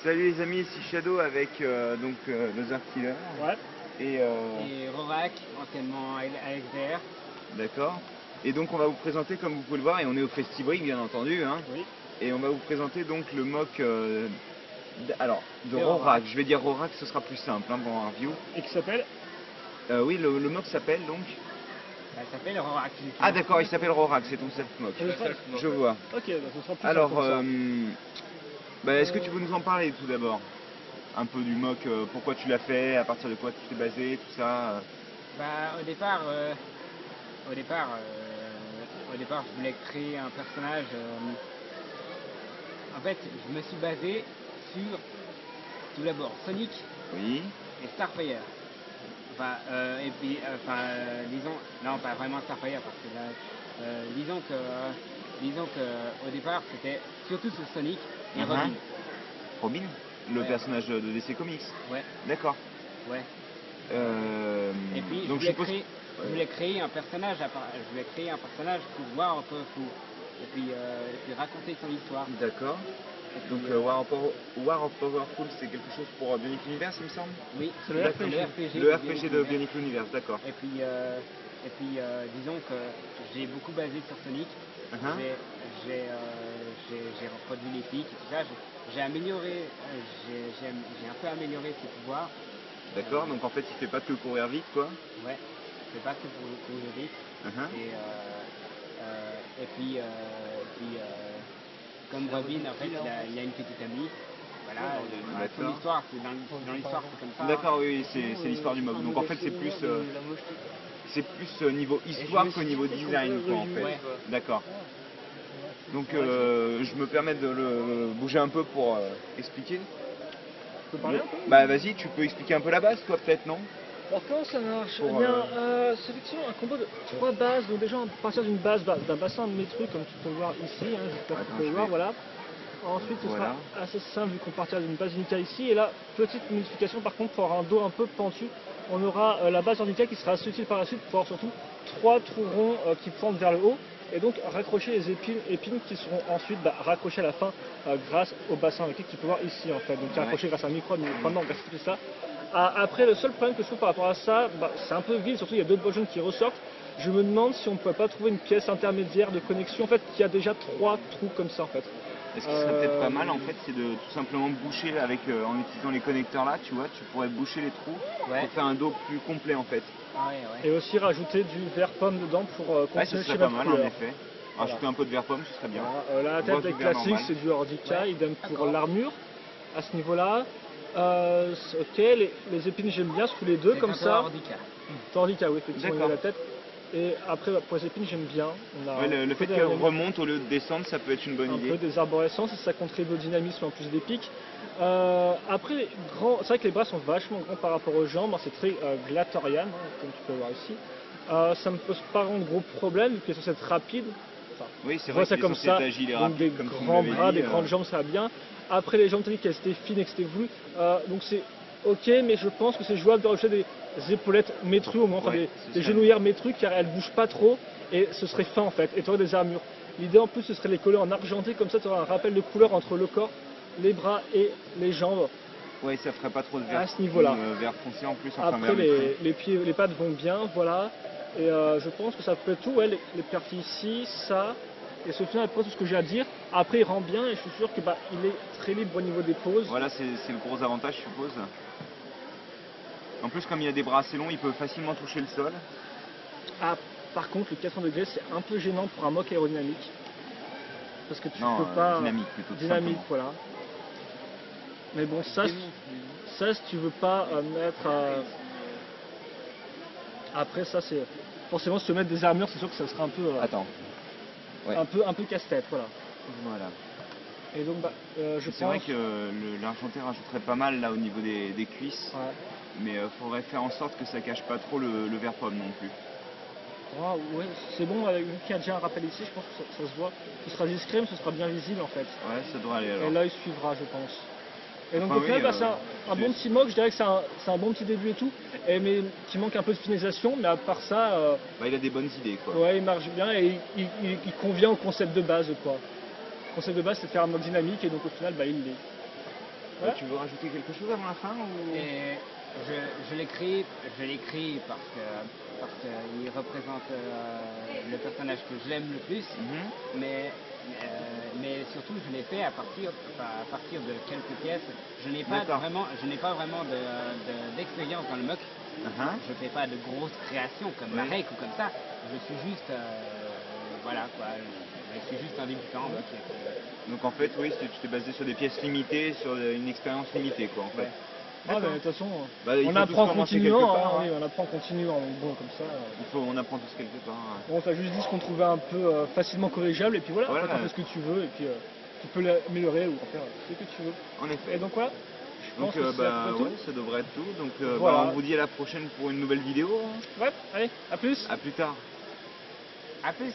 Salut les amis, ici Shadow avec nos Killer. Ouais. Et Rorak, anciennement ASDR. D'accord. Et donc on va vous présenter, comme vous pouvez le voir, et on est au Festibrick bien entendu, hein. Oui. Et on va vous présenter donc le mock de Rorak. Rorak. Je vais dire Rorak, ce sera plus simple hein, pour un review. Et qui s'appelle Oui, le mock s'appelle donc... Ça s'appelle Rorak. Ah d'accord, il s'appelle Rorak, c'est ton self-mock. Je vois. Ok, bah, ce sera plus Alors, simple est-ce que tu veux nous en parler tout d'abord? Un peu du mock, pourquoi tu l'as fait, à partir de quoi tu t'es basé, tout ça. Bah, au départ, je voulais créer un personnage. En fait, je me suis basé sur tout d'abord Sonic Oui. et Starfire. Disons, non, pas vraiment Starfire parce que là, disons que au départ, c'était surtout sur Sonic et Robin. Robin, le Ouais. personnage de DC Comics. Ouais. D'accord. Ouais. Et puis Donc je voulais créer un personnage pour voir un peu fou. Et puis raconter son histoire. D'accord. Donc War of Powerful, c'est quelque chose pour Bionic Universe, il me semble. Oui, c'est le RPG. Le RPG de Bionic Universe, d'accord. Et puis disons que j'ai beaucoup basé sur Sonic. J'ai reproduit les pics et tout ça. J'ai amélioré, j'ai un peu amélioré ses pouvoirs. D'accord, donc en fait il fait pas que courir vite quoi. Ouais, c'est pas que pour courir vite. Et puis comme Robin, en fait, il a une petite amie. Voilà, son histoire, dans l'histoire, c'est comme ça. D'accord, oui, c'est l'histoire du mob. Donc en fait c'est plus niveau histoire qu'au niveau design quoi en fait. Ouais. D'accord. Donc je me permets de le bouger un peu pour expliquer. Tu peux parler un peu? Bah vas-y, tu peux expliquer un peu la base toi peut-être, non? Alors comment ça marche? Eh bien, c'est effectivement un combo de 3 bases. Donc déjà, à partir d'une base, d'un bassin de métru, comme tu peux le voir ici, hein, j'espère que tu peux le voir, voilà. Ensuite, ce sera assez simple vu qu'on partira d'une base unicale ici. Et là, petite modification par contre, pour avoir un dos un peu pentu, on aura la base unicale qui sera assez utile par la suite pour avoir surtout 3 trous ronds qui pointent vers le haut. Et donc raccrocher les épines qui seront ensuite raccrochées à la fin grâce au bassin électrique que tu peux voir ici en fait. Donc raccroché grâce à un micro, mais pendant grâce à tout ça. Après, le seul problème que je trouve par rapport à ça, c'est un peu vide, surtout il y a d'autres versions qui ressortent. Je me demande si on ne pourrait pas trouver une pièce intermédiaire de connexion en fait qui a déjà 3 trous comme ça en fait. Et ce qui serait peut-être pas mal en fait, c'est de tout simplement boucher avec en utilisant les connecteurs là, tu vois, tu pourrais boucher les trous pour faire un dos plus complet en fait. Ouais. Et aussi rajouter du verre pomme dedans pour ce continuer serait pas mal en effet. Voilà. Rajouter un peu de verre pomme, ce serait bien. Voilà. La tête classique, c'est du Ordica, idem pour l'armure à ce niveau-là. Ok, les épines j'aime bien, surtout les deux comme ça. Ordica, oui, effectivement, il y a la tête. Et après, pour les épines, j'aime bien. Le fait qu'elle remonte au lieu de descendre, ça peut être une bonne idée. Un peu des arborescences, et ça contribue au dynamisme en plus des pics. Après, c'est vrai que les bras sont vachement grands par rapport aux jambes. C'est très glatorian, comme tu peux voir ici. Ça me pose pas un gros problème, vu que c'est rapide. Oui, c'est vrai que comme ça, agile et donc rapide, des comme grands bras, des grandes jambes, ça va bien. Après, les jambes, qu'elles étaient fines et que c'était voulu. Donc c'est ok, mais je pense que c'est jouable de rajouter des épaulettes métrues au moins, enfin des genouillères métrues, car elles bougent pas trop et ce serait fin en fait. Et tu aurais des armures. L'idée en plus, ce serait de les coller en argenté, comme ça tu auras un rappel de couleur entre le corps, les bras et les jambes. Ouais, ça ferait pas trop de vert. À ce niveau-là. Vert foncé en plus. Après, les pieds, les pattes vont bien, voilà. Et je pense que ça peut être tout, ouais, les parties ici, ça. Et ce final, après tout ce que j'ai à dire, après il rend bien et je suis sûr que il est très libre au niveau des poses. Voilà, c'est le gros avantage, je suppose. En plus, comme il y a des bras assez longs, il peut facilement toucher le sol. Par contre, le 400 degrés, c'est un peu gênant pour un mock aérodynamique. Parce que tu peux pas. Dynamique plutôt. Dynamique, voilà. Mais bon, ça si tu veux pas mettre. Après, ça, c'est. Forcément, si tu veux mettre des armures, c'est sûr que ça sera un peu. Attends. Ouais. Un peu casse-tête, voilà. Voilà. Et donc, je pense. C'est vrai que l'argenté rajouterait pas mal là au niveau des cuisses. Ouais. Mais faudrait faire en sorte que ça cache pas trop le verre pomme non plus. Ouais, c'est bon, vu qu'il y a déjà un rappel ici, je pense que ça se voit. Ce sera discret, mais ce sera bien visible en fait. Ouais, ça devrait aller alors. Et là, il suivra, je pense. Et donc, au final, c'est un bon petit mock, je dirais que c'est un bon petit début et tout, mais qui manque un peu de finalisation, mais à part ça. Il a des bonnes idées quoi. Ouais, il marche bien et il convient au concept de base quoi. Le concept de base, c'est de faire un mock dynamique, et donc au final, il l'est. Ouais. Tu veux rajouter quelque chose avant la fin ou... Et je l'écris parce qu'il représente le personnage que j'aime le plus, mais surtout je l'ai fait à partir de quelques pièces. Je n'ai pas vraiment d'expérience dans le muck. Je fais pas de grosses créations comme Marek ou comme ça. Je suis juste voilà quoi. Je suis juste un débutant. Donc en fait, oui, tu t'es basé sur des pièces limitées, sur une expérience limitée, quoi, en fait. Ah, de toute façon, on apprend en continuant, part, oui, on apprend en continuant, bon, comme ça. On apprend tous quelque part. Bon, t'as juste dit ce qu'on trouvait un peu facilement corrigeable, et puis voilà, après, t'en fais ce que tu veux, et puis tu peux l'améliorer ou en faire ce que tu veux. En effet. Et donc voilà. Donc ça devrait être tout. Donc voilà. On vous dit à la prochaine pour une nouvelle vidéo. Ouais, allez, à plus. À plus tard. À plus.